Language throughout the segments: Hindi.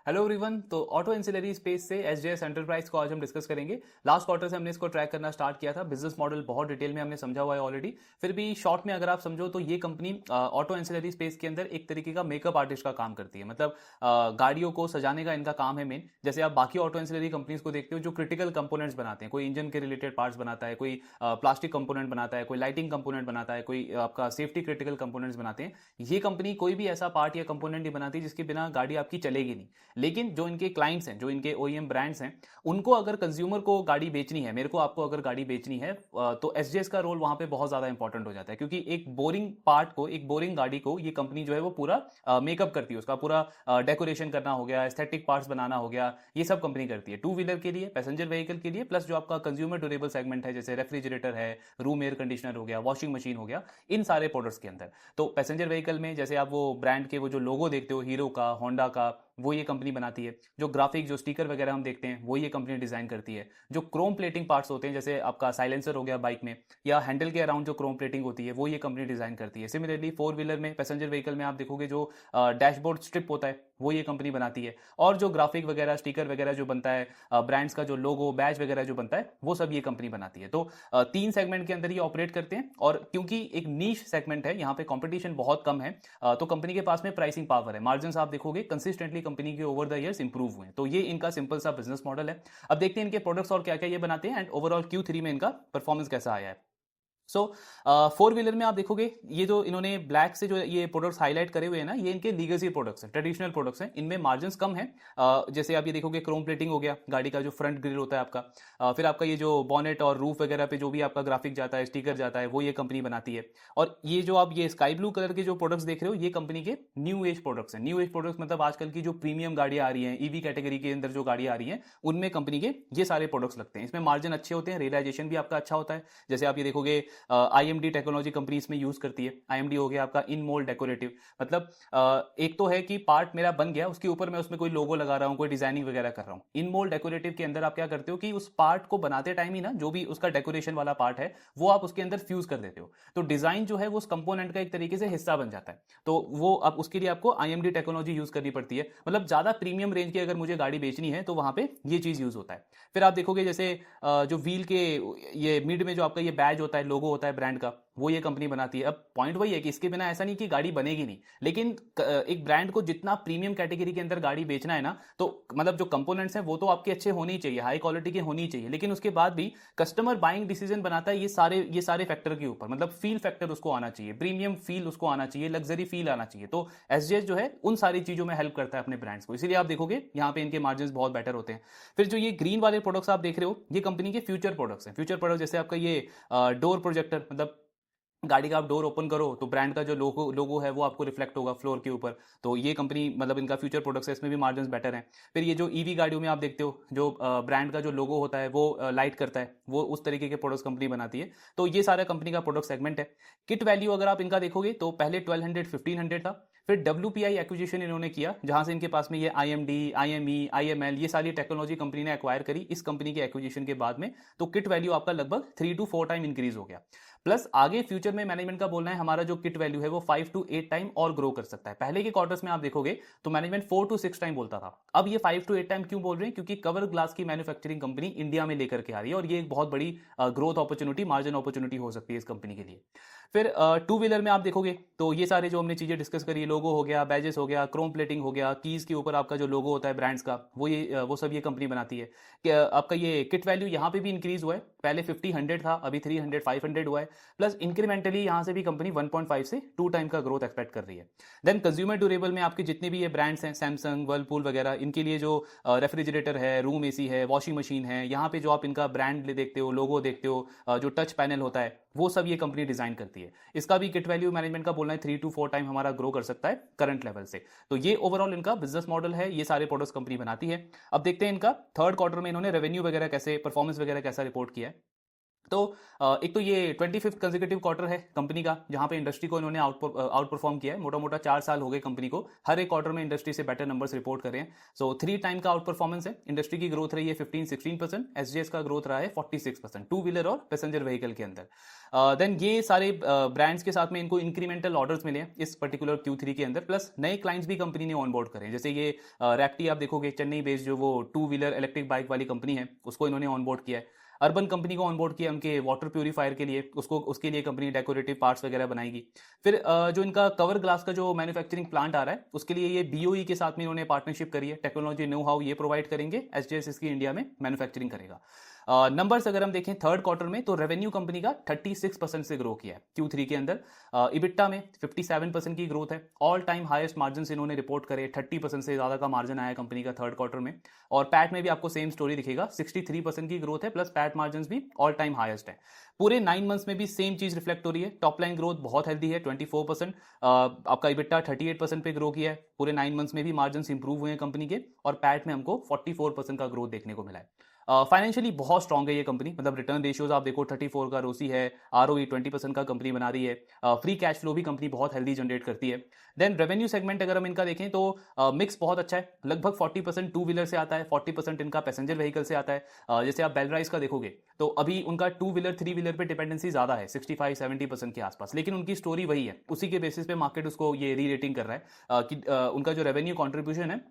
Hello everyone. तो ऑटो एंसिलरी स्पेस से एसजेएस एंटरप्राइज को आज हम डिस्कस करेंगे। लास्ट क्वार्टर से हमने इसको ट्रैक करना स्टार्ट किया था। बिजनेस मॉडल बहुत डिटेल में हमने समझा हुआ है ऑलरेडी। फिर भी शॉर्ट में अगर आप समझो तो ये कंपनी ऑटो एंसिलरी स्पेस के अंदर एक तरीके का मेकअप आर्टिस्ट का काम करती है। मतलब गाड़ियों को सजाने का इनका काम है मेन। जैसे आप बाकी ऑटो एंसिलरी कंपनीज को देखते हो जो क्रिटिकल कंपोनेंट्स बनाते हैं, कोई इंजन के रिलेटेड पार्ट्स बनाता है, कोई प्लास्टिक कंपोनेंट बनाता है, कोई लाइटिंग कंपोनेंट बनाता है, कोई आपका सेफ्टी क्रिटिकल कंपोनेंट्स बनाते हैं। ये कंपनी कोई भी ऐसा पार्ट या कंपोनेंट नहीं बनाती जिसके बिना गाड़ी आपकी चलेगी नहीं। लेकिन जो इनके क्लाइंट्स हैं, जो इनके ओईएम ब्रांड्स हैं, उनको अगर कंज्यूमर को गाड़ी बेचनी है, मेरे को आपको अगर गाड़ी बेचनी है, तो एसजेएस का रोल वहां पे बहुत ज्यादा इंपॉर्टेंट हो जाता है। क्योंकि एक बोरिंग पार्ट को, एक बोरिंग गाड़ी को ये कंपनी जो है वो पूरा मेकअप करती है। उसका पूरा डेकोरेशन करना हो गया, एस्थेटिक पार्ट्स बनाना हो गया, ये सब कंपनी करती है। टू व्हीलर के लिए, पैसेंजर व्हीकल के लिए, प्लस जो आपका कंज्यूमर ड्यूरेबल सेगमेंट है, जैसे रेफ्रिजरेटर है, रूम एयर कंडीशनर हो गया, वॉशिंग मशीन हो गया, इन सारे प्रोडक्ट्स के अंदर। तो पैसेंजर व्हीकल में जैसे आप वो ब्रांड के वो जो लोगो देखते हो, हीरो का, होंडा का, वो ये कंपनी बनाती है। जो ग्राफिक, जो स्टिकर वगैरह हम देखते हैं, वो ये कंपनी डिजाइन करती है। जो क्रोम प्लेटिंग पार्ट्स होते हैं, जैसे आपका साइलेंसर हो गया बाइक में, या हैंडल के अराउंड जो क्रोम प्लेटिंग होती है, वो ये कंपनी डिजाइन करती है। सिमिलरली फोर व्हीलर में, पैसेंजर व्हीकल में आप देखोगे जो डैशबोर्ड स्ट्रिप होता है, वो ये कंपनी बनाती है। और जो ग्राफिक वगैरह, स्टिकर वगैरह जो बनता है, ब्रांड्स का जो लोगो, बैच वगैरह जो बनता है, वो सब ये कंपनी बनाती है। तो तीन सेगमेंट के अंदर ये ऑपरेट करते हैं। और क्योंकि एक नीश सेगमेंट है, यहाँ पे कंपटीशन बहुत कम है, तो कंपनी के पास में प्राइसिंग पावर है। मार्जिन आप देखोगे कंसिस्टेंटली कंपनी के ओवर द ईयर्स इंप्रूव हुए हैं। तो ये इनका सिंपल सा बिजनेस मॉडल है। अब देखते हैं इनके प्रोडक्ट्स और क्या क्या ये बनाते हैं, एंड ओवरऑल Q3 में इनका परफॉर्मेंस कैसा आया है। सो फोर व्हीलर में आप देखोगे, ये जो इन्होंने ब्लैक से जो ये प्रोडक्ट्स हाईलाइट करे हुए हैं ना, ये इनके लीगेसी प्रोडक्ट्स हैं, ट्रेडिशनल प्रोडक्ट्स हैं। इनमें मार्जिन कम है। जैसे आप ये देखोगे, क्रोम प्लेटिंग हो गया, गाड़ी का जो फ्रंट ग्रिल होता है आपका, फिर आपका ये जो बॉनेट और रूफ वगैरह पे जो भी आपका ग्राफिक जाता है, स्टिकर जाता है, वो ये कंपनी बनाती है। और ये जो आप ये स्काई ब्लू कलर के जो प्रोडक्ट्स देख रहे हो, ये कंपनी के न्यू एज प्रोडक्ट्स हैं। न्यू एज प्रोडक्ट्स मतलब आजकल की जो प्रीमियम गाड़ियां आ रही हैं, ईवी कैटेगरी के अंदर जो गाड़ियां आ रही हैं, उनमें कंपनी के ये सारे प्रोडक्ट्स लगते हैं। इसमें मार्जिन अच्छे होते हैं, रियलाइजेशन भी आपका अच्छा होता है। जैसे आप ये देखोगे, आईएमडी टेक्नोलॉजी कंपनी इसमें यूज करती है। आईएमडी हो गया आपका इन मोल्ड डेकोरेटिव। मतलब एक तो है कि पार्ट मेरा बन गया, उसके ऊपर मैं उसमें कोई लोगो लगा रहा हूं, कोई डिजाइनिंग वगैरह कर रहा हूं। इन मोल्ड डेकोरेटिव के अंदर आप क्या करते हो कि उस पार्ट को बनाते टाइम ही ना, जो भी उसका डेकोरेशन वाला पार्ट है, वो आप उसके अंदर फ्यूज कर देते हो। तो डिजाइन जो है वो उस कंपोनेंट का एक तरीके से हिस्सा बन जाता है। तो वो अब उसके लिए आपको आईएमडी टेक्नोलॉजी यूज करनी पड़ती है। मतलब ज्यादा प्रीमियम रेंज की अगर मुझे गाड़ी बेचनी है, तो वहां पे ये चीज यूज होता है। फिर आप देखोगे, जैसे जो व्हील के ये मिड में जो आपका ये बैज होता है, लोगो होता है ब्रांड का, वो ये कंपनी बनाती है। अब पॉइंट वही है कि इसके बिना ऐसा नहीं कि गाड़ी बनेगी नहीं, लेकिन एक ब्रांड को जितना प्रीमियम कैटेगरी के अंदर गाड़ी बेचना है ना, तो मतलब जो कंपोनेंट्स हैं वो तो आपके अच्छे होने ही चाहिए, हाई क्वालिटी के होनी चाहिए। लेकिन उसके बाद भी कस्टमर बाइंग डिसीजन बनाता है ये सारे फैक्टर के ऊपर। मतलब फील फैक्टर उसको आना चाहिए, प्रीमियम फील उसको आना चाहिए, लग्जरी फील आना चाहिए। तो एसजेएस जो है उन सारी चीजों में हेल्प करता है अपने ब्रांड्स को। इसीलिए आप देखोगे यहाँ पे इनके मार्जिन बहुत बेटर होते हैं। फिर जो ये ग्रीन वाले प्रोडक्ट्स आप देख रहे हो, ये कंपनी के फ्यूचर प्रोडक्ट्स हैं। फ्यूचर प्रोडक्ट जैसे आपका ये डोर प्रोजेक्टर, मतलब गाड़ी का आप डोर ओपन करो तो ब्रांड का जो लोगो लोगो है वो आपको रिफ्लेक्ट होगा फ्लोर के ऊपर। तो ये कंपनी, मतलब इनका फ्यूचर प्रोडक्ट्स है, इसमें भी मार्जिन बेटर हैं। फिर ये जो ईवी गाड़ियों में आप देखते हो, जो ब्रांड का जो लोगो होता है वो लाइट करता है, वो उस तरीके के प्रोडक्ट्स कंपनी बनाती है। तो ये सारा कंपनी का प्रोडक्ट सेगमेंट है। किट वैल्यू अगर आप इनका देखोगे तो पहले 1200 1500 था। फिर WPI एक्विजिशन इन्होंने किया, जहां से इनके पास में ये IMD, IME, IML, ये सारी टेक्नोलॉजी कंपनी ने एक्वायर करी इस कंपनी के एक्विजिशन के बाद में। तो किट वैल्यू आपका लगभग 3 to 4 टाइम इंक्रीज हो गया। प्लस आगे फ्यूचर में मैनेजमेंट का बोलना है, हमारा जो किट वैल्यू है वो 5 to 8 टाइम और ग्रो कर सकता है। पहले के क्वार्टर्स में आप देखोगे तो मैनेजमेंट 4 to 6 टाइम बोलता था, अब ये 5 to 8 टाइम क्यों बोल रहे हैं? क्योंकि कवर ग्लास की मैन्युफैक्चरिंग कंपनी इंडिया में लेकर के आ रही है, और ये एक बहुत बड़ी ग्रोथ अपॉर्चुनिटी, मार्जिन अपॉर्चुनिटी हो सकती है इस कंपनी के लिए। फिर टू व्हीलर में आप देखोगे तो ये सारे जो हमने चीजें डिस्कस करी, लोगो हो गया, बैजेस हो गया, क्रोम प्लेटिंग हो गया, कीज के ऊपर आपका जो लोगो होता है ब्रांड्स का, वो सब ये कंपनी बनाती है। आपका ये किट वैल्यू यहाँ पे भी इंक्रीज हुआ है, पहले 50 100 था, अभी 300 500 हुआ है। प्लस इंक्रीमेंटली यहाँ से भी कंपनी 1.5 से 2 टाइम का ग्रोथ एक्सपेक्ट कर रही है। देन कंज्यूमर ड्यूरेबल में आपके जितने भी ये ब्रांड्स हैं, सैमसंग, वर्लपूल वगैरह, इनके लिए जो रेफ्रिजरेटर है, रूम एसी है, वॉशिंग मशीन है, यहाँ पे जो आप इनका ब्रांड देखते हो, लोगो देखते हो, जो टच पैनल होता है, वो सब ये कंपनी डिजाइन करती है। इसका भी किट वैल्यू मैनेजमेंट का बोलना है 3 to 4 टाइम हमारा ग्रो कर सकता है करंट लेवल से। तो ये ओवरऑल इनका बिजनेस मॉडल है, ये सारे प्रोडक्ट्स कंपनी बनाती है। अब देखते हैं इनका थर्ड क्वार्टर में इन्होंने रेवेन्यू वगैरह कैसे, परफॉर्मेंस वगैरह कैसा रिपोर्ट किया है। तो एक तो ये 25th कंसेक्यूटिव क्वार्टर है कंपनी का जहां पे इंडस्ट्री को इन्होंने आउट परफॉर्म किया है। मोटा मोटा 4 साल हो गए कंपनी को, हर एक क्वार्टर में इंडस्ट्री से बेटर नंबर्स रिपोर्ट कर रहे हैं। सो 3 टाइम का आउट परफॉर्मेंस है। इंडस्ट्री की ग्रोथ रही है 15-16%, एसजीएस का ग्रोथ रहा है 46%, टू व्हीलर और पैसेंजर व्हीकल के अंदर। देन ये सारे ब्रांड्स के साथ में इनको इंक्रीमेंटल ऑर्डर्स मिले हैं इस पर्टिकुलर Q3 के अंदर, प्लस नए क्लाइंट्स भी कंपनी ने ऑनबोर्ड करे हैं। जैसे ये रैप्टी आप देखोगे, चेन्नई बेस्ड जो वो टू व्हीलर इलेक्ट्रिक बाइक वाली कंपनी है, उसको इन्होंने ऑनबोर्ड किया है। अर्बन कंपनी को ऑनबोर्ड किया उनके वाटर प्यूरीफायर के लिए, उसको उसके लिए कंपनी डेकोरेटिव पार्ट्स वगैरह बनाएगी। फिर जो इनका कवर ग्लास का जो मैन्युफैक्चरिंग प्लांट आ रहा है उसके लिए ये बीओई के साथ में इन्होंने पार्टनरशिप करी है, टेक्नोलॉजी नो हाउ ये प्रोवाइड करेंगे, एसजीएस इसकी इंडिया में मैन्युफैक्चरिंग करेगा। नंबर्स अगर हम देखें थर्ड क्वार्टर में तो रेवेन्यू कंपनी का 36% से ग्रो किया है Q3 के अंदर। इबिट्टा में 57% की ग्रोथ है। ऑल टाइम हाईएस्ट मार्जिन इन्होंने रिपोर्ट करे, 30% से ज्यादा का मार्जिन आया कंपनी का थर्ड क्वार्टर में। और पैट में भी आपको सेम स्टोरी दिखेगा, 63% की ग्रोथ है, प्लस पैट मार्जिन भी ऑल टाइम हाईएस्ट है। पूरे 9 मंथ्स में भी सेम चीज रिफ्लेक्ट हो रही है। टॉप लाइन ग्रोथ बहुत हेल्दी है 24%, आपका इबिट्टा 38% पे ग्रो किया है। पूरे 9 मंथ्स में भी मार्जिन इंप्रूव हुए हैं कंपनी के, और पैट में हमको 44% का ग्रोथ देखने को मिला है। फाइनेंशियली बहुत स्ट्रांग है ये कंपनी, मतलब रिटर्न रेशियोज आप देखो 34 का रोसी है, आरओई 20% का कंपनी बना रही है। फ्री कैश फ्लो भी कंपनी बहुत हेल्दी जनरेट करती है। देन रेवेन्यू सेगमेंट अगर हम इनका देखें तो मिक्स बहुत अच्छा है, लगभग 40% टू व्हीलर से आता है, 40% इनका पैसेंजर व्हीकल से आता है। जैसे आप बेलराइज का देखोगे तो अभी उनका टू व्हीलर थ्री व्हीलर पे डिपेंडेंसी ज्यादा है, 65-70% के आसपास, लेकिन उनकी स्टोरी वही है, उसी के बेसिस पे मार्केट उसको ये री रेटिंग कर रहा है कि उनका जो रेवेन्यू कॉन्ट्रीब्यूशन है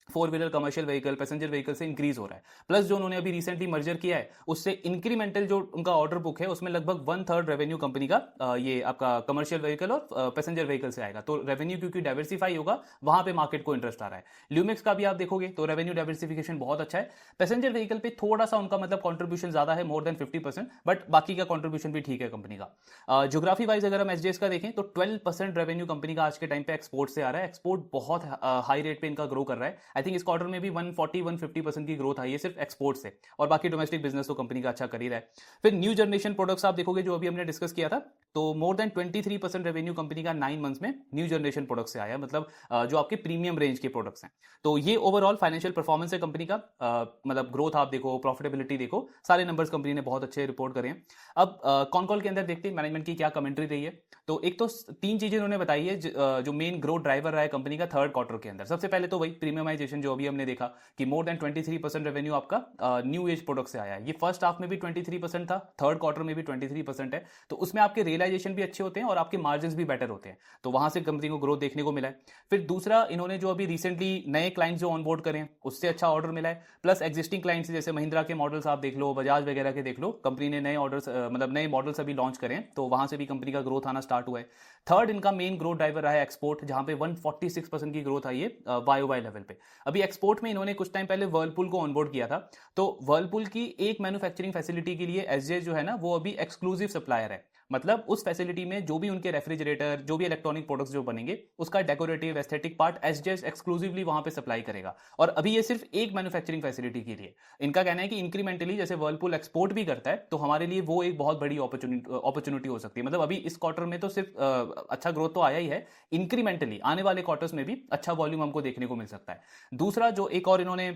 four wheeler commercial vehicle passenger vehicle से इंक्रीज हो रहा है। प्लस जो उन्होंने अभी रिसेंटली मर्जर किया है उससे इंक्रीमेंटल जो उनका ऑर्डर बुक है उसमें लगभग 1/3 रेवेन्यू कंपनी का ये आपका कमर्शियल व्हीकल और पैसेंजर व्हीकल से आएगा। तो रेवेन्यू क्योंकि डाइवर्सिफाई होगा वहां पे मार्केट को इंटरेस्ट आ रहा है। ल्यूमिक्स का भी आप देखोगे तो रेवेन्यू डाइवर्सिफिकेशन बहुत अच्छा है। पैसेंजर व्हीकल पे थोड़ा सा उनका मतलब कॉन्ट्रीब्यूशन ज्यादा है, मोर देन 50%, बट बाकी का कॉन्ट्रीब्यूशन भी ठीक है कंपनी का। ज्योग्राफी वाइज अगर हम एसजीएस का देखें तो 12% रेवेन्यू कंपनी का आज के टाइम पे एक्सपोर्ट से आ रहा है। एक्सपोर्ट बहुत हाई रेट पे इनका ग्रो कर रहा है। आई थिंक इस क्वार्टर में भी 140-150% की ग्रोथ आई है सिर्फ एक्सपोर्ट से, और बाकी डोमेस्टिक बिजनेस तो कंपनी का अच्छा कर ही रहा है। फिर न्यू जनरेशन प्रोडक्ट्स आप देखोगे जो अभी हमने डिस्कस किया था, तो मोर देन 23% रेवेन्यू कंपनी का 9 मंथ्स में न्यू जनरेशन प्रोडक्ट से आया, मतलब जो आपके प्रीमियम रेंज के प्रोडक्ट्स हैं। तो ये ओवरऑल फाइनेंशियल परफॉर्मेंस है कंपनी का, मतलब ग्रोथ आप देखो, प्रॉफिटेबिलिटी देखो, सारे नंबर्स कंपनी ने बहुत अच्छे रिपोर्ट करे हैं। अब कॉन कॉल के अंदर देखते हैं मैनेजमेंट की क्या कमेंट्री रही है। तो एक तो 3 चीजें उन्होंने बताई है जो मेन ग्रोथ ड्राइवर रहा है कंपनी का थर्ड क्वार्टर के अंदर। सबसे पहले तो वही प्रीमियमाइजेशन जो अभी हमने देखा कि मोर देन 23% रेवेन्यू आपका न्यू एज प्रोडक्ट से आया है। ये फर्स्ट हाफ में भी 23% था, थर्ड क्वार्टर में भी 23% है, तो उसमें आपके रियलाइजेशन भी अच्छे होते हैं और आपके मार्जिन भी बेटर होते हैं, तो वहां से कंपनी को ग्रोथ देखने को मिला है। फिर दूसरा, इन्होंने जो अभी रिसेंटली नए क्लाइंट्स जो ऑनबोर्ड करें उससे अच्छा ऑर्डर मिला है, प्लस एक्जिस्टिंग क्लाइंट्स जैसे महिंद्रा के मॉडल्स आप देख लो, बजाज वगैरह के देख लो, कंपनी ने नए ऑर्डर्स मतलब नए मॉडल्स अभी लॉन्च करें, तो वहां से भी कंपनी का ग्रोथ आना स्टार्ट हुआ है। थर्ड, इनका मेन ग्रोथ ड्राइवर रहा है एक्सपोर्ट, जहां पे 146% की ग्रोथ आई है वाई लेवल पे। अभी एक्सपोर्ट में इन्होंने कुछ टाइम पहले वर्लपूल को ऑनबोर्ड किया था, तो वर्लपूल की एक मैन्युफैक्चरिंग फैसिलिटी के लिए एसजेएस जो है ना वो अभी एक्सक्लूसिव सप्लायर है। मतलब उस फैसिलिटी में जो भी उनके रेफ्रिजरेटर, जो भी इलेक्ट्रॉनिक प्रोडक्ट्स जो बनेंगे, उसका decorative aesthetic part SJS exclusively वहां पे सप्लाई करेगा। और अभी ये सिर्फ एक मैन्युफैक्चरिंग फैसिलिटी के लिए। इनका कहना है कि इंक्रीमेंटली जैसे वर्लपूल एक्सपोर्ट भी करता है, तो हमारे लिए वो एक बहुत बड़ी अपॉर्चुनिटी हो सकती है। मतलब अभी इस क्वार्टर में तो सिर्फ अच्छा ग्रोथ तो आया ही है, इंक्रीमेंटली आने वाले क्वार्टर्स में भी अच्छा वॉल्यूम हमको देखने को मिल सकता है। दूसरा, जो एक और इन्होंने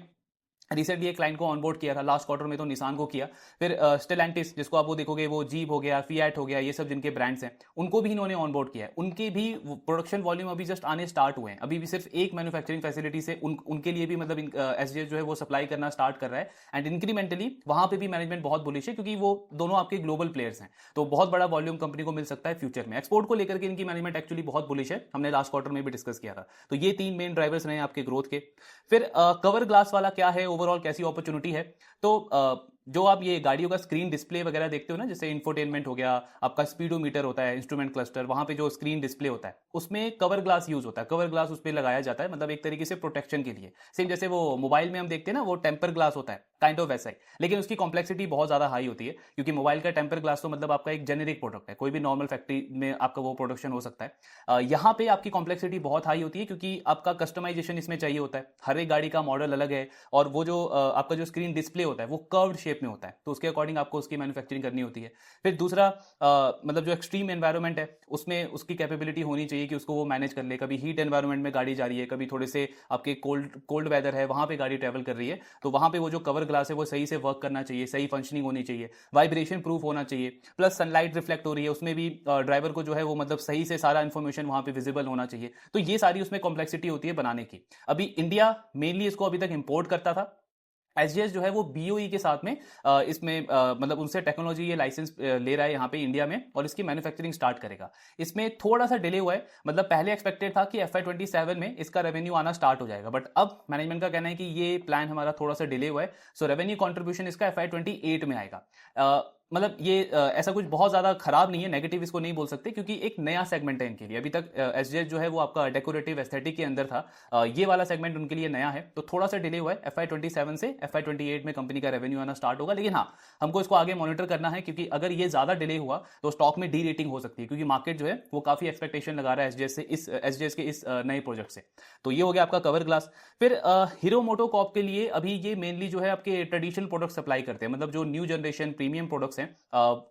रिसेंटली एक क्लाइंट को ऑनबोर्ड किया था, लास्ट क्वार्टर में तो निसान को किया, फिर स्टेलेंटिस जिसको आप वो देखोगे वो जीप हो गया, फिएट हो गया, ये सब जिनके ब्रांड्स हैं उनको भी इन्होंने ऑनबोर्ड किया है। उनके भी प्रोडक्शन वॉल्यूम अभी जस्ट आने स्टार्ट हुए हैं, अभी भी सिर्फ एक मैन्युफैक्चरिंग फैसिलिटी से उनके लिए भी मतलब एसजीएस जो है वो सप्लाई करना स्टार्ट कर रहा है। एंड इंक्रीमेंटली वहां पे भी मैनेजमेंट बहुत बुलिश है, क्योंकि वो दोनों आपके ग्लोबल प्लेयर्स हैं, तो बहुत बड़ा वॉल्यूम कंपनी को मिल सकता है फ्यूचर में। एक्सपोर्ट को लेकर के इनकी मैनेजमेंट एक्चुअली बहुत बुलिश है, हमने लास्ट क्वार्टर में भी डिस्कस किया था। तो ये 3 मेन ड्राइवर्स रहे आपके ग्रोथ के। फिर कवर ग्लास वाला क्या है, ओवरऑल कैसी अपॉर्चुनिटी है, तो जो आप ये गाड़ियों का स्क्रीन डिस्प्ले वगैरह देखते हो ना, जैसे इंफोटेनमेंट हो गया, आपका स्पीडोमीटर होता है, इंस्ट्रूमेंट क्लस्टर, वहां पे जो स्क्रीन डिस्प्ले होता है उसमें कवर ग्लास यूज होता है। कवर ग्लास उस पर लगाया जाता है, मतलब एक तरीके से प्रोटेक्शन के लिए, सेम जैसे वो मोबाइल में हम देखते हैं ना वो टेम्पर ग्लास होता है, काइंड ऑफ वैसा ही, लेकिन उसकी कॉम्प्लेक्सिटी बहुत ज्यादा हाई होती है, क्योंकि मोबाइल का टेम्पर ग्लास तो मतलब आपका एक जेनेरिक प्रोडक्ट है, कोई भी नॉर्मल फैक्ट्री में आपका वो प्रोडक्शन हो सकता है। यहाँ पे आपकी कॉम्प्लेक्सिटी बहुत हाई होती है, क्योंकि आपका कस्टमाइजेशन इसमें चाहिए होता है, हर एक गाड़ी का मॉडल अलग है, और वो जो आपका जो स्क्रीन डिस्प्ले होता है वो कर्व्ड शेप में होता है, तो उसके अकॉर्डिंग आपको उसकी मैन्युफैक्चरिंग करनी होती है। फिर दूसरा, मतलब जो एक्सट्रीम एनवायरनमेंट है उसमें उसकी कैपेबिलिटी होनी चाहिए कि उसको वो मैनेज कर ले, कभी हीट एनवायरनमेंट में गाड़ी जा रही है, कभी थोड़े से आपके कोल्ड वेदर है वहां पे गाड़ी ट्रेवल कर रही है, तो वहां पे वो जो कवर ग्लास है वो सही से वर्क करना चाहिए, सही फंक्शनिंग होनी चाहिए, वाइब्रेशन प्रूफ होना चाहिए, प्लस सनलाइट रिफ्लेक्ट हो रही है उसमें भी ड्राइवर को जो है वो मतलब सही से सारा इन्फॉर्मेशन वहां पे विजिबल होना चाहिए। तो ये सारी उसमें कॉम्प्लेक्सिटी होती है बनाने की। अभी इंडिया मेनली इसको अभी तक इंपोर्ट करता था। एसजीएस जो है वो बीओई के साथ में इसमें मतलब उनसे टेक्नोलॉजी ये लाइसेंस ले रहा है यहाँ पे इंडिया में, और इसकी मैन्युफैक्चरिंग स्टार्ट करेगा। इसमें थोड़ा सा डिले हुआ है, मतलब पहले एक्सपेक्टेड था कि FY27 में इसका रेवेन्यू आना स्टार्ट हो जाएगा, बट अब मैनेजमेंट का कहना है कि ये प्लान हमारा थोड़ा सा डिले हुआ है, सो रेवेन्यू कॉन्ट्रीब्यूशन इसका FY28 में आएगा। मतलब ये ऐसा कुछ बहुत ज्यादा खराब नहीं है, नेगेटिव इसको नहीं बोल सकते, क्योंकि एक नया सेगमेंट है इनके लिए। अभी तक एसजीएस जो है वो आपका डेकोरेटिव एस्थेटिक के अंदर था, ये वाला सेगमेंट उनके लिए नया है, तो थोड़ा सा डिले हुआ है। FY27 से FY28 में कंपनी का रेवेन्यू आना स्टार्ट होगा, लेकिन हाँ हमको इसको आगे मॉनिटर करना है, क्योंकि अगर ये ज्यादा डिले हुआ तो स्टॉक में डी रेटिंग हो सकती है, क्योंकि मार्केट जो है वो काफी एक्सपेक्टेशन लगा रहा है एसजीएस के इस नए प्रोजेक्ट से। तो ये हो गया आपका कवर ग्लास। फिर हीरो मोटोकॉर्प के लिए अभी ये मेनली जो है आपके ट्रेडिशनल प्रोडक्ट सप्लाई करते हैं, मतलब जो न्यू जनरेशन प्रीमियम प्रोडक्ट्स हैं,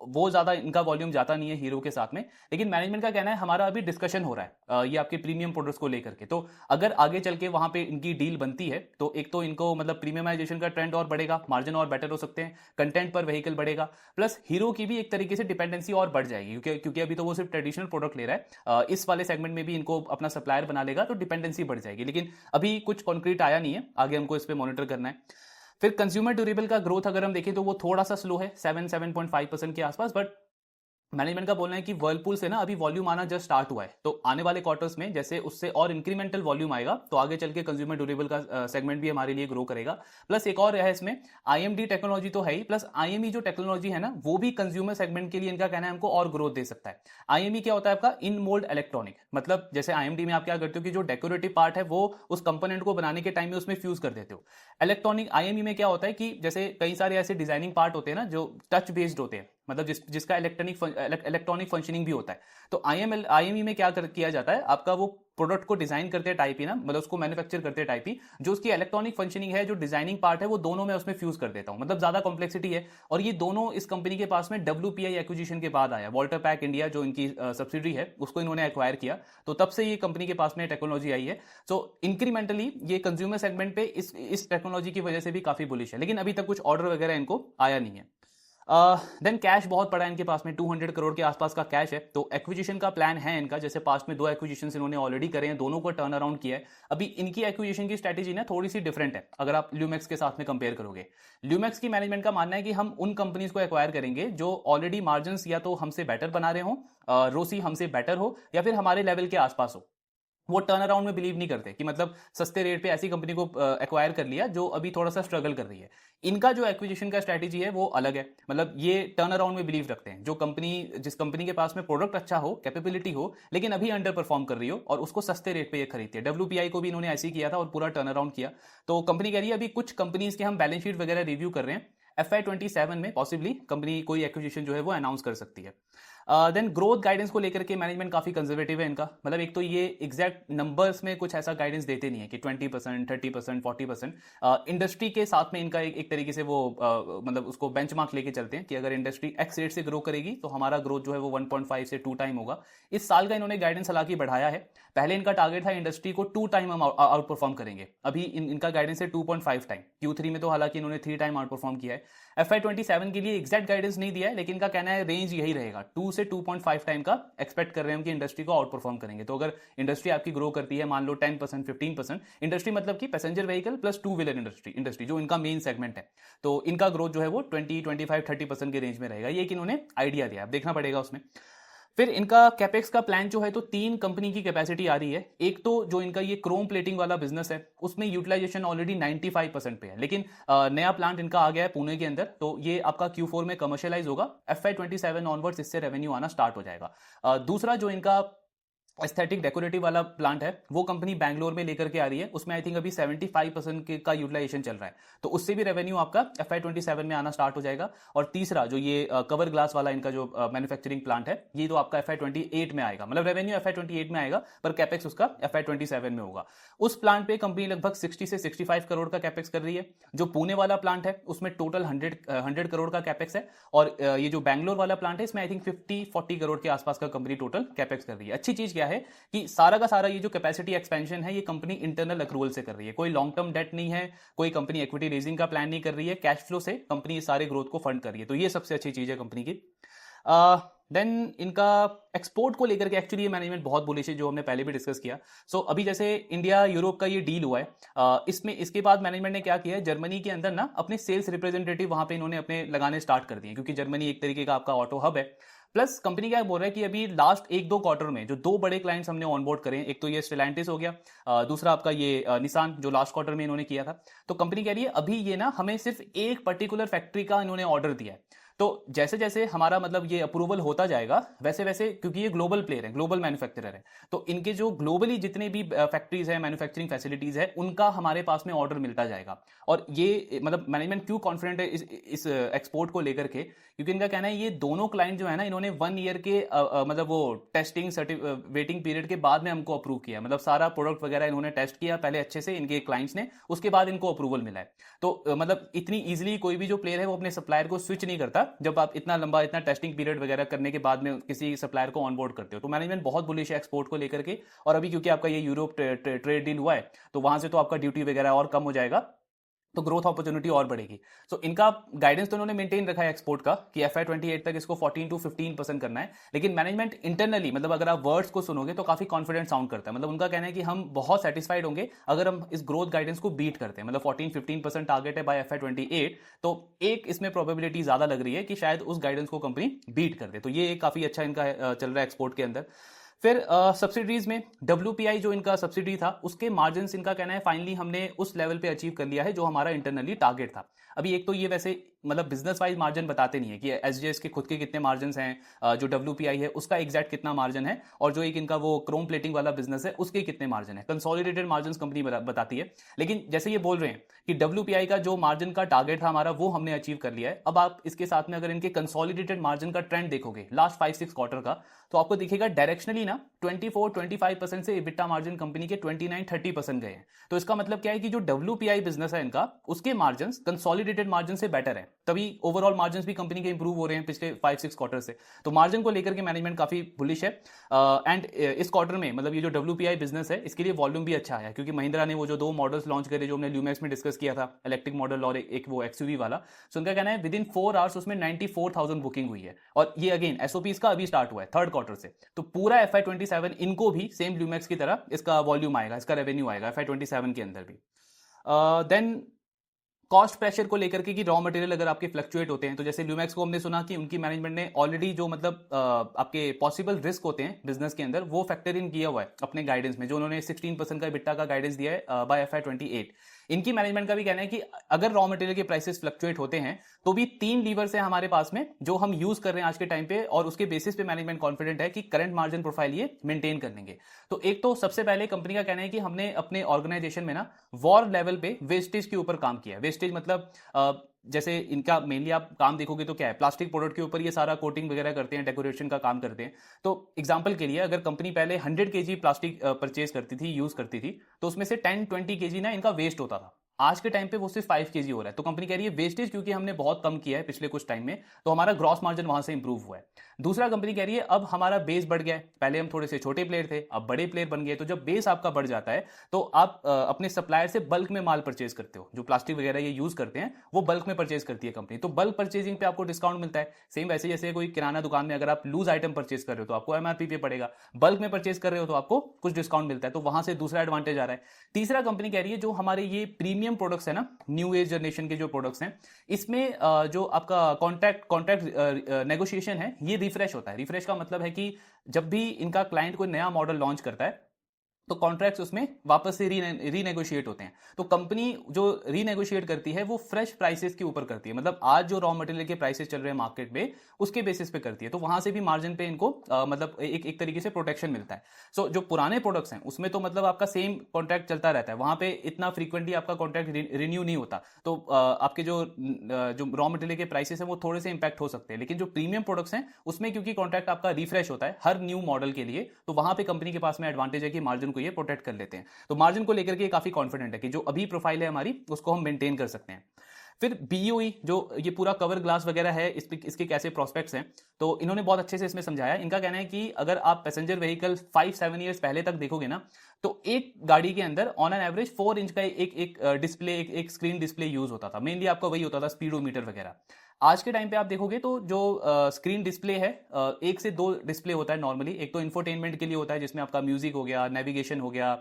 वो ज्यादा इनका वॉल्यूम जाता नहीं है हीरो के साथ में। लेकिन मैनेजमेंट का कहना है हमारा अभी डिस्कशन हो रहा है ये आपके प्रीमियम प्रोडक्ट्स को लेकर के, तो अगर आगे चल के वहां पे इनकी डील बनती है तो एक तो इनको मतलब प्रीमियमाइजेशन का ट्रेंड और बढ़ेगा, मार्जिन और बेटर हो सकते हैं, कंटेंट पर व्हीकल बढ़ेगा, प्लस हीरो की भी एक तरीके से डिपेंडेंसी और बढ़ जाएगी, क्योंकि अभी तो वो सिर्फ ट्रेडिशनल प्रोडक्ट ले रहा है, इस वाले सेगमेंट में भी इनको अपना सप्लायर बना लेगा तो डिपेंडेंसी बढ़ जाएगी। लेकिन अभी कुछ कॉन्क्रीट आया नहीं है, आगे हमको इस पर मॉनिटर करना है। फिर कंज्यूमर ड्यूरेबल का ग्रोथ अगर हम देखें तो वो थोड़ा सा स्लो है, 7.5% के आसपास, बट मैनेजमेंट का बोलना है कि वर्लपूल से ना अभी वॉल्यूम आना जस्ट स्टार्ट हुआ है, तो आने वाले क्वार्टर्स में जैसे उससे और इंक्रीमेंटल वॉल्यूम आएगा तो आगे चल के कंज्यूमर ड्यूरेबल का सेगमेंट भी हमारे लिए ग्रो करेगा। प्लस एक और है इसमें, आईएमडी टेक्नोलॉजी तो है ही, प्लस आईएमई जो टेक्नोलॉजी है ना वो भी कंज्यूमर सेगमेंट के लिए इनका कहना है हमको और ग्रोथ दे सकता है। आईएमई क्या होता है आपका इन मोल्ड इलेक्ट्रॉनिक, मतलब जैसे आईएमडी में आप क्या करते हो कि जो डेकोरेटिव पार्ट है वो उस कंपोनेंट को बनाने के टाइम में उसमें फ्यूज कर देते हो। इलेक्ट्रॉनिक आईएमई में क्या होता है कि जैसे कई सारे ऐसे डिजाइनिंग पार्ट होते हैं ना जो टच बेस्ड होते हैं, मतलब जिसका इलेक्ट्रॉनिक फंक्शनिंग भी होता है, तो आईएमई में क्या किया जाता है, आपका वो प्रोडक्ट को डिजाइन करते टाइप ही ना, मतलब उसको मैन्युफैक्चर करते टाइप ही, जो उसकी इलेक्ट्रॉनिक फंक्शनिंग है, जो डिजाइनिंग पार्ट है, वो दोनों में उसमें फ्यूज कर देता हूं, मतलब ज्यादा कॉम्प्लेक्सिटी है। और ये दोनों इस कंपनी के पास में WPI एक्विजिशन के बाद आया, वॉल्टर पैक इंडिया जो इनकी सब्सिडरी है उसको इन्होंने एक्वायर किया, तो तब से ये कंपनी के पास में टेक्नोलॉजी आई है। सो इंक्रीमेंटली ये कंज्यूमर सेगमेंट पे इस टेक्नोलॉजी की वजह से भी काफी बुलिश है, लेकिन अभी तक कुछ ऑर्डर वगैरह इनको आया नहीं है। देन कैश बहुत पड़ा है इनके पास में, 200 करोड़ के आसपास का कैश है, तो एक्विजिशन का प्लान है इनका, जैसे पास्ट में 2 एक्विजिशन इन्होंने ऑलरेडी करे हैं, दोनों को टर्न अराउंड किया है। अभी इनकी एक्विजिशन की स्ट्रेटेजी ना थोड़ी सी डिफरेंट है अगर आप ल्यूमेक्स के साथ में कंपेयर करोगे। ल्यूमेक्स की मैनेजमेंट का मानना है कि हम उन कंपनीज को एक्वायर करेंगे जो ऑलरेडी मार्जिन या तो हमसे बेटर बना रहे हो, रोसी हमसे बेटर हो, या फिर हमारे लेवल के आसपास हो। वो टर्न अराउंड में बिलीव नहीं करते कि मतलब सस्ते रेट पे ऐसी कंपनी को एक्वायर कर लिया जो अभी थोड़ा सा स्ट्रगल कर रही है। इनका जो एक्विजिशन का स्ट्रैटेजी है वो अलग है, मतलब ये टर्न अराउंड में बिलीव रखते हैं, जो कंपनी जिस कंपनी के पास में प्रोडक्ट अच्छा हो, कैपेबिलिटी हो, लेकिन अभी अंडर परफॉर्म कर रही हो और उसको सस्ते रेट पे ये खरीदती है। WPI को भी इन्होंने ऐसे ही किया था और पूरा टर्न अराउंड किया। तो कंपनी कह रही है अभी कुछ कंपनीज के हम बैलेंस शीट वगैरह रिव्यू कर रहे हैं, FY27 में पॉसिबली कंपनी कोई एक्विजिशन जो है वो अनाउंस कर सकती है। देन ग्रोथ गाइडेंस को लेकर के मैनेजमेंट काफी कंजर्वेटिव है इनका, मतलब एक तो ये एग्जैक्ट नंबर्स में कुछ ऐसा गाइडेंस देते नहीं है कि 20%, 30%, 40%। इंडस्ट्री के साथ में इनका एक तरीके से वो मतलब उसको बेंचमार्क लेके चलते हैं कि अगर इंडस्ट्री एक्स रेट से ग्रो करेगी तो हमारा ग्रोथ जो है वो 1.5 से 2 टाइम होगा। इस साल का इन्होंने गाइडेंस हालांकि बढ़ाया है, पहले इनका टारगेट था इंडस्ट्री को 2 टाइम हम आउट परफॉर्म करेंगे, अभी इनका गाइडेंस है 2.5 टाइम। Q3 में तो हालांकि इन्होंने 3 टाइम आउट परफॉर्म किया है। FY27 के लिए एग्जैक्ट गाइडेंस नहीं दिया है, लेकिन इनका कहना है रेंज यही रहेगा, 2 से 2.5 टाइम का एक्सपेक्ट कर रहे हैं कि इंडस्ट्री को आउट परफॉर्म करेंगे। तो अगर इंडस्ट्री आपकी ग्रो करती है मान लो 10%, 15%, इंडस्ट्री मतलब कि passenger vehicle plus 2 wheeler industry जो इनका मेन सेगमेंट है, तो इनका ग्रोथ जो है वो 20, 25, 30% के रेंज में रहेगा। ये कि इन्होंने आइडिया दिया, अब देखना पड़ेगा उसमें। फिर इनका कैपेक्स का प्लान जो है तो 3 कंपनी की कैपेसिटी आ रही है। एक तो जो इनका ये क्रोम प्लेटिंग वाला बिजनेस है उसमें यूटिलाइजेशन ऑलरेडी 95% पे है, लेकिन नया प्लांट इनका आ गया है पुणे के अंदर, तो ये आपका Q4 में कमर्शियलाइज होगा। FY27 ऑनवर्ड्स इससे रेवेन्यू आना स्टार्ट हो जाएगा। दूसरा जो इनका एस्थेटिक डेकोरेटिव वाला प्लांट है वो कंपनी बैंगलोर में लेकर के आ रही है, उसमें आई थिंक अभी 75% का यूटिलाइजेशन चल रहा है, तो उससे भी रेवेन्यू आपका FY27 में आना स्टार्ट हो जाएगा। और तीसरा जो ये कवर ग्लास वाला इनका जो मैन्युफैक्चरिंग प्लांट है ये तो आपका FY28 में आएगा, मतलब रेवेन्यू FY28 में आएगा पर कैपेक्स उसका FY27 में होगा। उस प्लांट पे कंपनी लगभग 60 से 65 करोड़ का कैपेक्स कर रही है। जो पुणे वाला प्लांट है उसमें टोटल 100 करोड़ का कैपेक्स है, और ये जो बैंगलोर वाला प्लांट है इसमें आई थिंक 50-40 करोड़ के आसपास का कंपनी टोटल कैपेक्स कर रही है। अच्छी चीज क्या है है कि सारा का सारा ये जो कैपेसिटी एक्सपेंशन है ये कंपनी इंटरनल अक्रूवल से कर रही है, कोई लॉन्ग टर्म डेट नहीं है, कोई कंपनी इक्विटी रेजिंग का प्लान नहीं कर रही है, कैश फ्लो से कंपनी इस सारे ग्रोथ को फंड कर रही है। तो ये सबसे अच्छी चीज है कंपनी की। देन इनका एक्सपोर्ट को लेकर के एक्चुअली ये मैनेजमेंट बहुत बुलिश है, जो हमने पहले भी डिस्कस किया। अभी जैसे इंडिया यूरोप का ये डील हुआ है, इसमें इसके बाद मैनेजमेंट ने क्या किया है, जर्मनी के अंदर ना अपने सेल्स रिप्रेजेंटेटिव वहां पे इन्होंने अपने लगाने स्टार्ट कर दिए, क्योंकि जर्मनी एक तरीके का आपका ऑटो हब है। प्लस कंपनी क्या बोल रहा है कि अभी लास्ट 1-2 क्वार्टर में जो 2 बड़े क्लाइंट्स हमने ऑनबोर्ड करे हैं, एक तो ये स्टेलांटिस हो गया, दूसरा आपका ये निसान जो लास्ट क्वार्टर में इन्होंने किया था। तो कंपनी कह रही है अभी ये ना हमें सिर्फ एक पर्टिकुलर फैक्ट्री का इन्होंने ऑर्डर दिया है। तो जैसे जैसे हमारा मतलब ये अप्रूवल होता जाएगा वैसे वैसे, क्योंकि ये ग्लोबल प्लेयर है, ग्लोबल मैन्युफैक्चरर है, तो इनके जो ग्लोबली जितने भी फैक्ट्रीज है, मैन्युफैक्चरिंग फैसिलिटीज है, उनका हमारे पास में ऑर्डर मिलता जाएगा। और ये मतलब मैनेजमेंट क्यों कॉन्फिडेंट है इस एक्सपोर्ट को लेकर के, क्योंकि इनका कहना है ये दोनों क्लाइंट जो है ना, इन्होंने 1 ईयर के मतलब वो टेस्टिंग वेटिंग पीरियड के बाद में हमको अप्रूव किया, मतलब सारा प्रोडक्ट वगैरह इन्होंने टेस्ट किया पहले अच्छे से इनके क्लाइंट्स ने, उसके बाद इनको अप्रूवल मिला है। तो मतलब इतनी इजीली कोई भी जो प्लेयर है वो अपने सप्लायर को स्विच नहीं करता जब आप इतना लंबा इतना टेस्टिंग पीरियड वगैरह करने के बाद में किसी सप्लायर को ऑनबोर्ड करते हो। तो मैनेजमेंट बहुत बुलिश है एक्सपोर्ट को लेकर के। और अभी क्योंकि आपका ये यूरोप ट्रेड डील हुआ है, तो वहां से तो आपका ड्यूटी वगैरह और कम हो जाएगा, तो ग्रोथ अपॉर्चुनिटी और बढ़ेगी। इनका गाइडेंस तो उन्होंने मेंटेन रखा है एक्सपोर्ट का कि FY28 तक इसको 14-15% करना है। लेकिन मैनेजमेंट इंटरनली मतलब अगर आप वर्ड्स को सुनोगे तो काफी कॉन्फिडेंट साउंड करता है। मतलब उनका कहना है कि हम बहुत सेटिस्फाइड होंगे अगर हम इस ग्रोथ गाइडेंस को बीट करते हैं। मतलब 14-15% टारगेट है बाय FY28, तो एक इसमें प्रोबेबिलिटी ज्यादा लग रही है कि शायद उस गाइडेंस को कंपनी बीट कर दे। तो ये काफी अच्छा इनका चल रहा है एक्सपोर्ट के अंदर। फिर सब्सिडीज में WPI जो इनका सब्सिडी था, उसके मार्जिन इनका कहना है फाइनली हमने उस लेवल पे अचीव कर लिया है जो हमारा इंटरनली टारगेट था। अभी एक तो ये वैसे मतलब बिजनेस वाइज मार्जिन बताते नहीं है कि SGS के खुद के कितने मार्जिन हैं, जो WPI है उसका एग्जैक्ट कितना मार्जिन है, और जो एक इनका वो क्रोम प्लेटिंग वाला बिजनेस है उसके कितने मार्जिन है। कंसोलिडेटेड मार्जिन कंपनी बताती है। लेकिन जैसे ये बोल रहे हैं कि WPI का जो मार्जिन का टारगेट था हमारा वो हमने अचीव कर लिया है। अब आप इसके साथ में अगर इनके कंसोलिडेटेड मार्जिन का ट्रेंड देखोगे लास्ट 5-6 क्वार्टर का, तो आपको दिखेगा डायरेक्शनली ना 24-25% से EBITDA मार्जिन कंपनी के 29-30% गए हैं। तो इसका मतलब क्या है कि जो WPI बिजनेस है इनका, उसके मार्जिन कंसोलिडेटेड मार्जिन से बेटर है, तभी ओवरऑल मार्जिन भी कंपनी के इंप्रूव हो रहे हैं पिछले 5-6 क्वार्टर से। तो मार्जिन को लेकर के मैनेजमेंट काफी बुलिश है। एंड इस क्वार्टर में मतलब ये जो WPI बिजनेस है इसके लिए वॉल्यूम भी अच्छा आया, क्योंकि महिंद्रा ने वो जो 2 मॉडल्स लॉन्च करे जो हमने ल्यूमैक्स में डिस्कस किया था, इलेक्ट्रिक मॉडल और एक वो XUV वाला। सो उनका कहना है विदिन 4 आवर्स उसमें 94,000 बुकिंग हुई है। और ये अगेन SOP इसका अभी स्टार्ट हुआ है 3rd क्वार्टर से। तो पूरा FY27 इनको भी सेम ल्यूमैक्स की तरह इसका वॉल्यूम आएगा, इसका रेवेन्यू आएगा FY27 के अंदर भी। देन कॉस्ट प्रेशर को लेकर के कि रॉ मटेरियल अगर आपके फ्लक्चुएट होते हैं, तो जैसे ल्यूमैक्स को हमने सुना कि उनकी मैनेजमेंट ने ऑलरेडी जो मतलब आपके पॉसिबल रिस्क होते हैं बिजनेस के अंदर वो फैक्टर इन किया हुआ है अपने गाइडेंस में, जो उन्होंने 16% का EBITDA का गाइडेंस दिया है बाय FY28। इनकी मैनेजमेंट का भी कहना है कि अगर रॉ मटेरियल के प्राइसेस फ्लक्चुएट होते हैं तो भी 3 लीवर्स है हमारे पास में जो हम यूज कर रहे हैं आज के टाइम पे, और उसके बेसिस पे मैनेजमेंट कॉन्फिडेंट है कि करंट मार्जिन प्रोफाइल ये मेंटेन कर लेंगे। तो एक तो सबसे पहले कंपनी का कहना है कि हमने अपने ऑर्गेनाइजेशन में ना वॉर लेवल पे वेस्टेज के ऊपर काम किया है। वेस्टेज मतलब जैसे इनका मेनली आप काम देखोगे तो क्या है, प्लास्टिक प्रोडक्ट के ऊपर ये सारा कोटिंग वगैरह करते हैं, डेकोरेशन का काम करते हैं। तो एग्जांपल के लिए अगर कंपनी पहले 100 kg प्लास्टिक परचेज करती थी, यूज करती थी, तो उसमें से 10-20 kg ना इनका वेस्ट होता था। आज के टाइम पे वो सिर्फ 5 kg हो रहा है। तो कंपनी कह रही है वेस्टेज क्योंकि हमने बहुत कम किया है पिछले कुछ टाइम में, तो हमारा ग्रॉस मार्जिन वहां से इंप्रूव हुआ है। दूसरा कंपनी कह रही है अब हमारा बेस बढ़ गया है, पहले हम थोड़े से छोटे प्लेयर थे, अब बड़े प्लेयर बन गए। तो जब बेस आपका बढ़ जाता है तो आप अपने सप्लायर से बल्क में माल परचेज करते हो, जो प्लास्टिक वगैरह ये यूज करते हैं वो बल्क में परचेज करती है कंपनी। तो बल्क परचेजिंग पे आपको डिस्काउंट मिलता है। सेम वैसे जैसे कोई किराना दुकान में अगर आप लूज आइटम परचेज कर रहे हो तो आपको MRP पे पड़ेगा, बल्क में परचेज कर रहे हो तो आपको कुछ डिस्काउंट मिलता है। तो वहां से दूसरा एडवांटेज आ रहा है। तीसरा कंपनी कह रही है जो हमारे ये प्रीमियम प्रोडक्ट्स है ना, न्यू एज जनरेशन के जो प्रोडक्ट्स हैं, इसमें जो आपका कॉन्ट्रैक्ट नेगोशिएशन है ये रिफ्रेश होता है। रिफ्रेश का मतलब है कि जब भी इनका क्लाइंट कोई नया मॉडल लॉन्च करता है तो कॉन्ट्रैक्ट्स उसमें वापस से रीनेगोशिएट होते हैं। तो कंपनी जो रीनेगोशिएट करती है वो फ्रेश प्राइसेस के ऊपर करती है, मतलब आज जो रॉ मटेरियल के प्राइसेस चल रहे हैं मार्केट में उसके बेसिस पे करती है। तो वहां से भी मार्जिन पे इनको मतलब एक तरीके से प्रोटेक्शन मिलता है। सो जो पुराने प्रोडक्ट्स हैं उसमें तो मतलब आपका सेम कॉन्ट्रैक्ट चलता रहता है, वहां पे इतना फ्रीक्वेंटली आपका कॉन्ट्रैक्ट रिन्यू नहीं होता। तो आपके जो रॉ मटेरियल के प्राइसेस हैं वो थोड़े से इंपैक्ट हो सकते हैं। लेकिन जो प्रीमियम प्रोडक्ट्स हैं उसमें क्योंकि कॉन्ट्रैक्ट आपका रिफ्रेश होता है हर न्यू मॉडल के लिए, तो वहां पे कंपनी के पास में एडवांटेज है कि मार्जिन को ये प्रोटेक्ट कर लेते हैं। तो मार्जिन को लेकर के काफी कॉन्फिडेंट है कि जो अभी प्रोफाइल है हमारी उसको हम मेंटेन कर सकते हैं। फिर बीईओई जो ये पूरा कवर ग्लास वगैरह है, इसके कैसे प्रोस्पेक्ट्स हैं, तो इन्होंने बहुत अच्छे से इसमें समझाया। इनका कहना है कि अगर आप पैसेंजर व्हीकल 5-7 ईयर्स पहले तक देखोगे ना, तो एक गाड़ी के अंदर ऑन एन एवरेज 4 इंच का एक डिस्प्ले, एक स्क्रीन डिस्प्ले यूज होता था। मेनली आपका वही होता था, स्पीडोमीटर वगैरह। आज के टाइम पे आप देखोगे तो जो स्क्रीन डिस्प्ले है, एक से दो डिस्प्ले होता है नॉर्मली। एक तो इंफोटेनमेंट के लिए होता है, जिसमें आपका म्यूजिक हो गया, नेविगेशन हो गया,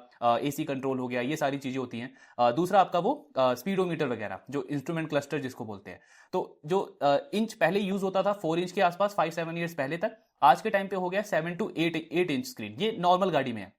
एसी कंट्रोल हो गया, ये सारी चीजें होती हैं। दूसरा आपका वो स्पीडोमीटर वगैरह, जो इंस्ट्रूमेंट क्लस्टर जिसको बोलते हैं। तो जो इंच पहले यूज होता था 4 इंच के आसपास 5-7 ईयर्स पहले तक, आज के टाइम पे हो गया 7 to 8 इंच स्क्रीन। ये नॉर्मल गाड़ी में है।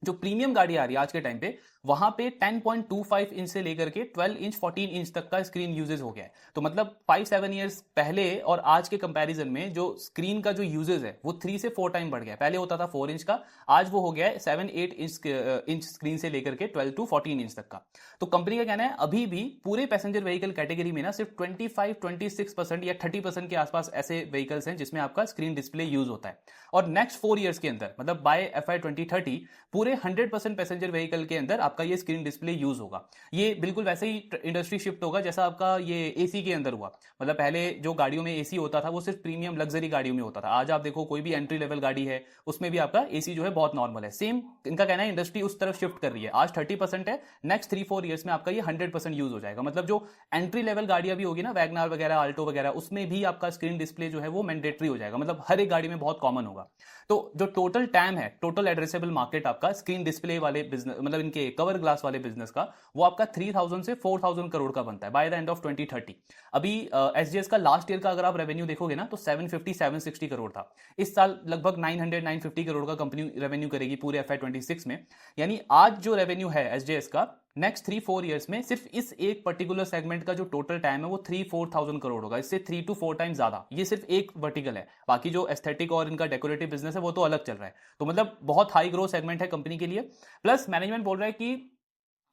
जो प्रीमियम गाड़ी आ रही है आज के टाइम पे, वहां पे 10.25 इंच से लेकर के 12 इंच 14 इंच तक का स्क्रीन यूजेस हो गया है। तो मतलब 5-7 ईयर्स पहले और आज के कंपैरिजन में जो स्क्रीन का जो यूजेस है वो 3 से 4 टाइम बढ़ गया है। पहले होता था 4 इंच का, आज वो हो गया है 7-8 इंच स्क्रीन से लेकर के 12 to 14 इंच तक का। तो कंपनी का कहना है अभी भी पूरे पैसेंजर व्हीकल कैटेगरी में ना सिर्फ 25-26% या 30% के आसपास ऐसे व्हीकल्स हैं जिसमें आपका स्क्रीन डिस्प्ले यूज होता है। और नेक्स्ट 4 ईयर्स के अंदर, मतलब बाय FY 2030, पूरे 100% पैसेंजर व्हीकल के अंदर आपका ये स्क्रीन डिस्प्ले यूज होगा। ये बिल्कुल वैसे ही इंडस्ट्री शिफ्ट होगा जैसा आपका ये एसी के अंदर हुआ। मतलब पहले जो गाड़ियों में एसी होता था वो सिर्फ प्रीमियम लग्जरी गाड़ियों में होता था। आज आप देखो कोई भी एंट्री लेवल गाड़ी है उसमें भी आपका एसी जो है बहुत नॉर्मल है। सेम इनका कहना है इंडस्ट्री उस तरफ शिफ्ट कर रही है। आज 30% है, नेक्स्ट 3-4 ईयर्स में आपका ये 100% यूज हो जाएगा। मतलब जो एंट्री लेवल गाड़ियां भी होगी ना, वैगनार वगैरह, आल्टो वगैरह, उसमें भी आपका स्क्रीन डिस्प्ले जो है वो मैंडेटरी हो जाएगा। मतलब हर एक गाड़ी में बहुत कॉमन होगा। तो जो टोटल टैम है, टोटल एड्रेसेबल मार्केट आपका स्क्रीन डिस्प्ले वाले बिजनेस, मतलब इनके कवर ग्लास वाले बिजनेस का, वो आपका 3000 से 4000 करोड़ का बनता है बाय द एंड ऑफ 2030। अभी एसजीएस का लास्ट ईयर का अगर आप रेवेन्यू देखोगे ना, तो 750-760 करोड़ था। इस साल लगभग 900-950 करोड़ का कंपनी रेवेन्यू करेगी पूरे FY 2026 में। यानी आज जो रेवेन्यू है एसजीएस का, नेक्स्ट 3-4 ईयर्स में सिर्फ इस एक पर्टिकुलर सेगमेंट का जो टोटल टाइम है वो 3-4 करोड़ होगा। इससे 3 to 4 टाइम ज्यादा। ये सिर्फ एक वर्टिकल है, बाकी जो एस्थेटिक और इनका डेकोरेटिव बिजनेस है वो तो अलग चल रहा है। तो मतलब बहुत हाई ग्रोथ सेगमेंट है कंपनी के लिए। प्लस मैनेजमेंट बोल रहा है कि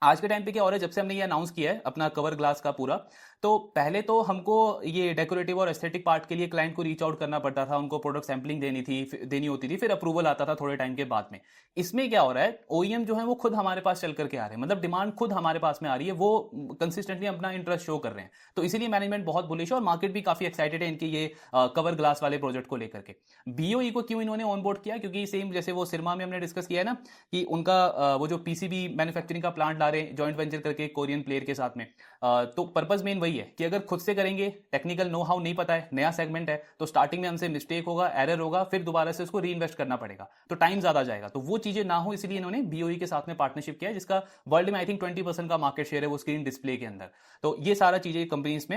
आज के टाइम पे क्या हो रहा है, जब से हमने ये अनाउंस किया है अपना कवर ग्लास का पूरा, तो पहले तो हमको ये डेकोरेटिव और एस्थेटिक पार्ट के लिए क्लाइंट को रीच आउट करना पड़ता था, उनको प्रोडक्ट सैंपलिंग देनी होती थी, फिर अप्रूवल आता था थोड़े टाइम के बाद में। इसमें क्या हो रहा है, ओईएम जो है वो खुद हमारे पास चल करके आ रहे हैं। मतलब डिमांड खुद हमारे पास में आ रही है, वो कंसिस्टेंटली अपना इंटरेस्ट शो कर रहे हैं। तो इसीलिए मैनेजमेंट बहुत बुलिश है और मार्केट भी काफी एक्साइटेड है इनके ये कवर ग्लास वाले प्रोजेक्ट को लेकर के। बीओई को क्यों इन्होंने ऑन बोर्ड किया, क्योंकि सेम जैसे वो सिरमा में हमने डिस्कस किया है ना, कि उनका वो जो पीसीबी मैन्युफैक्चरिंग का प्लांट ला रहे हैं जॉइंट वेंचर करके कोरियन प्लेयर के साथ में, तो पर्पस मेन वही है कि अगर खुद से करेंगे, टेक्निकल नो हाउ नहीं पता है, नया सेगमेंट है, तो स्टार्टिंग में हमसे मिस्टेक होगा, एरर होगा, फिर दोबारा से उसको री इन्वेस्ट करना पड़ेगा, तो टाइम ज्यादा जाएगा। तो वो चीजें ना हो इसलिए इन्होंने बीओई के साथ में पार्टनरशिप किया है, जिसका वर्ल्ड में आई थिंक 20% का मार्केट शेयर है वो स्क्रीन डिस्प्ले के अंदर। तो ये सारा चीजें कंपनीज में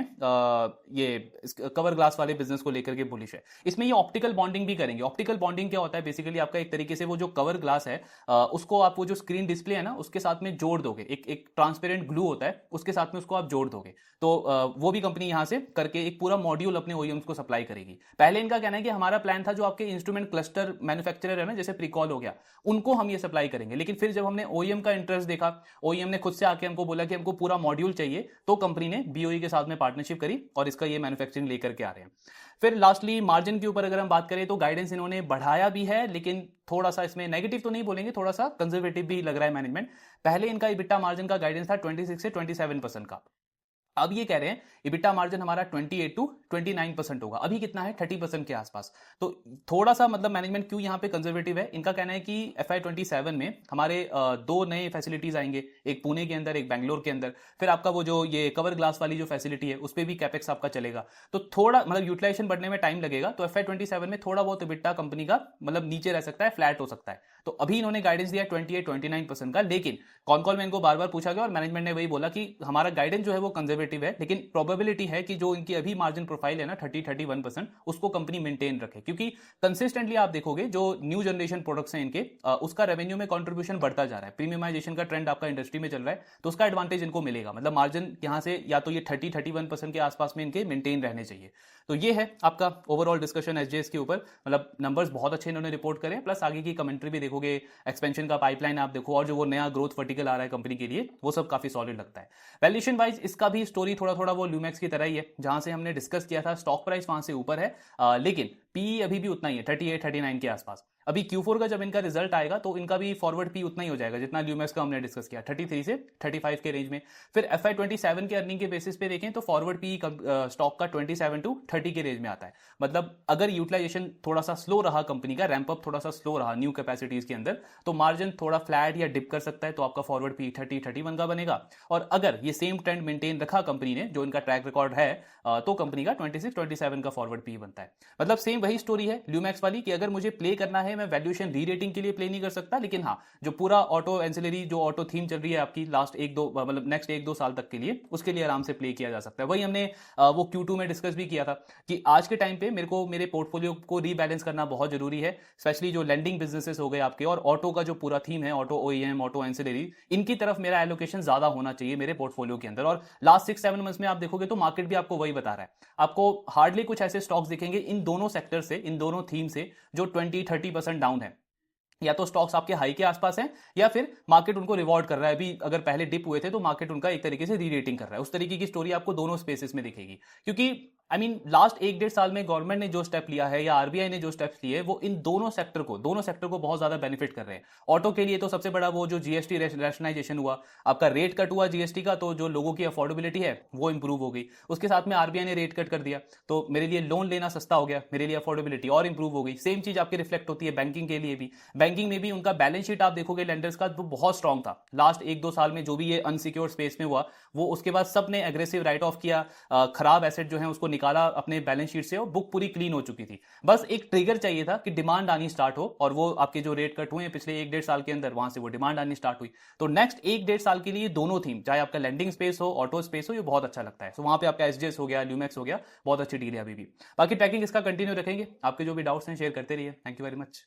ये कवर ग्लास वाले बिजनेस को लेकर के बुलिश है। इसमें ये ऑप्टिकल बॉन्डिंग भी करेंगे। ऑप्टिकल बॉन्डिंग क्या होता है, बेसिकली आपका एक तरीके से वो जो कवर ग्लास है उसको आप वो जो स्क्रीन डिस्प्ले है ना उसके साथ में जोड़ दोगे, एक ट्रांसपेरेंट ग्लू होता है उसके साथ में उसको आप जोड़ दोगे। तो वो भी कंपनी यहां से करके एक पूरा मॉड्यूल अपने ओईएम्स को सप्लाई करेगी। पहले इनका कहना है कि हमारा प्लान था जो आपके इंस्ट्रूमेंट क्लस्टर मैन्युफैक्चरर है ना, जैसे प्रीकॉल हो गया, उनको हम ये सप्लाई करेंगे। लेकिन फिर जब हमने ओईएम का इंटरेस्ट देखा, ओईएम ने खुद से आके हमको बोला कि हमको पूरा मॉड्यूल चाहिए, तो कंपनी ने बीओई के साथ में पार्टनरशिप करी और इसका ये मैन्युफैक्चरिंग लेकर के आ रहे हैं। फिर लास्टली मार्जिन के ऊपर अगर हम बात करें तो गाइडेंस इन्होंने बढ़ाया भी है, लेकिन थोड़ा सा इसमें नेगेटिव तो नहीं बोलेंगे, थोड़ा सा कंजर्वेटिव भी लग रहा है मैनेजमेंट। पहले इनका इबिटा मार्जिन का गाइडेंस था 26 से 27% का, अब ये कह रहे हैं इबिटा मार्जिन हमारा 28 to 29% होगा। अभी कितना है, 30% के आसपास। तो थोड़ा सा मतलब मैनेजमेंट क्यों यहां पे कंजर्वेटिव है, इनका कहना है कि FY 27 में हमारे 2 नए फैसिलिटीज आएंगे, एक पुणे के अंदर, एक बैंगलोर के अंदर। फिर आपका वो जो ये कवर ग्लास वाली जो फैसिलिटी है उस पर भी कैपेक्स आपका चलेगा, तो थोड़ा मतलब यूटिलाइजेशन बढ़ने में टाइम लगेगा। तो FY 27 में थोड़ा बहुत इबिटा कंपनी का मतलब नीचे रह सकता है, फ्लैट हो सकता है। तो अभी इन्होंने गाइडेंस दिया 28-29% का, लेकिन कॉल में इनको बार बार पूछा गया और मैनेजमेंट ने वही बोला कि हमारा गाइडेंस जो है वो कंजर्वेटिव है, लेकिन प्रोबेबिलिटी है कि जो इनकी अभी मार्जिन प्रोफाइल है ना 30-31%, उसको कंपनी मेंटेन रखे। क्योंकि कंसिस्टेंटली आप देखोगे जो न्यू जनरेशन प्रोडक्ट्स हैं इनके, उसका रेवेन्यू में कंट्रीब्यूशन बढ़ता जा रहा है। प्रीमियमाइजेशन का ट्रेंड आपका इंडस्ट्री में चल रहा है, तो उसका एडवांटेज इनको मिलेगा। मतलब मार्जिन यहां से या तो ये 30-31% के आसपास में इनके मेंटेन रहने चाहिए। तो ये है आपका ओवरऑल डिस्कशन एसजेएस के ऊपर। मतलब नंबर्स बहुत अच्छे इन्होंने रिपोर्ट करे, प्लस आगे की कमेंट्री भी देखोगे, एक्सपेंशन का पाइपलाइन आप देखो, और जो वो नया ग्रोथ वर्टिकल आ रहा है कंपनी के लिए, वो सब काफी सॉलिड लगता है। वैल्यूएशन वाइज इसका भी स्टोरी थोड़ा थोड़ा वो ल्यूमैक्स की तरह ही है, जहां से हमने डिस्कस किया था स्टॉक प्राइस वहां से ऊपर है, लेकिन पी अभी भी उतना ही है, 38-39 के आसपास। अभी Q4 का जब इनका रिजल्ट आएगा तो इनका भी फॉरवर्ड पी उतना ही हो जाएगा जितना ल्यूमैक्स का हमने डिस्कस किया, 33 से 35 के रेंज में। फिर FY27 के अर्निंग के बेसिस पे देखें तो फॉरवर्ड पी स्टॉक का 27 to 30 के रेंज में आता है। मतलब अगर यूटिलाइजेशन थोड़ा सा स्लो रहा, कंपनी का रैंप अप थोड़ा सा स्लो रहा न्यू कैपेसिटीज के अंदर, तो मार्जिन थोड़ा फ्लैट या डिप कर सकता है, तो आपका फॉरवर्ड पी 30-31 का बनेगा। और अगर ये सेम ट्रेंड मेंटेन रखा कंपनी ने, जो इनका ट्रैक रिकॉर्ड है, तो कंपनी का 26-27 का फॉरवर्ड पी बनता है। मतलब सेम वही स्टोरी है ल्यूमैक्स वाली कि अगर मुझे प्ले करना है, मैं वैल्यूएशन री रेटिंग के लिए प्ले नहीं कर सकता, लेकिन हाँ जो पूरा ऑटो एंसिलरी जो ऑटो थीम चल रही है आपकी लास्ट 1-2 मतलब नेक्स्ट 1-2 साल तक के लिए, उसके लिए आराम से प्ले किया जा सकता है। वही हमने वो Q2 में डिस्कस भी किया था कि आज के टाइम पे मेरे को मेरे पोर्टफोलियो को रीबैलेंस करना बहुत जरूरी है, स्पेशली जो लेंडिंग बिजनेसेस हो गए आपके और ऑटो का जो पूरा थीम है, ऑटो OEM, ऑटो एंसिलरी, इनकी तरफ मेरा एलोकेशन ज्यादा होना चाहिए मेरे पोर्टफोलियो के अंदर। और लास्ट 6-7 मंथ्स में आप देखोगे तो मार्केट भी आपको वही बता रहा है। आपको हार्डली कुछ ऐसे स्टॉक्स दिखेंगे इन दोनों सेक्टर से, इन दोनों थीम से, जो 20-30% डाउन है। या तो स्टॉक्स आपके हाई के आसपास हैं या फिर मार्केट उनको रिवॉर्ड कर रहा है। अभी अगर पहले डिप हुए थे तो मार्केट उनका एक तरीके से री रेटिंग कर रहा है। उस तरीके की स्टोरी आपको दोनों स्पेसेस में दिखेगी, क्योंकि लास्ट 1-1.5 साल में गवर्नमेंट ने जो स्टेप लिया है या आरबीआई ने जो स्टेप्स लिए वो इन दोनों सेक्टर को बहुत ज्यादा बेनिफिट कर रहे हैं। ऑटो के लिए तो सबसे बड़ा वो जो जीएसटी रैशनलाइजेशन हुआ, आपका रेट कट हुआ जीएसटी का, तो जो लोगों की अफोर्डेबिलिटी है वो इंप्रूव हो गई। उसके साथ में आरबीआई ने रेट कट कर दिया, तो मेरे लिए लोन लेना सस्ता हो गया, मेरे लिए अफोर्डेबिलिटी और इंप्रूव हो गई। सेम चीज आपकी रिफ्लेक्ट होती है बैंकिंग के लिए भी। बैंकिंग में भी उनका बैलेंस शीट आप देखोगे लेंडर्स का तो बहुत स्ट्रांग था लास्ट 1-2 साल में, जो भी ये अनसिक्योर्ड स्पेस में हुआ वो उसके बाद सबने एग्रेसिव राइट ऑफ किया, खराब एसेट जो है उसको निकाला अपने बैलेंस शीट से और बुक पूरी क्लीन हो चुकी थी। बस एक ट्रिगर चाहिए था कि डिमांड आनी स्टार्ट हो, और वो आपके जो रेट कट हुए पिछले 1-1.5 साल के अंदर, वहां से वो डिमांड आनी स्टार्ट हुई। तो नेक्स्ट 1-1.5 साल के लिए दोनों थीम, चाहे आपका लैंडिंग स्पेस हो, ऑटो स्पेस हो, ये बहुत अच्छा लगता है। तो वहां पे आपका एसजेएस हो गया, ल्यूमैक्स हो गया, बहुत अच्छी डील है अभी भी। बाकी ट्रैकिंग इसका कंटिन्यू रखेंगे। आपके जो भी डाउट्स हैं शेयर करते रहिए। Thank you very much.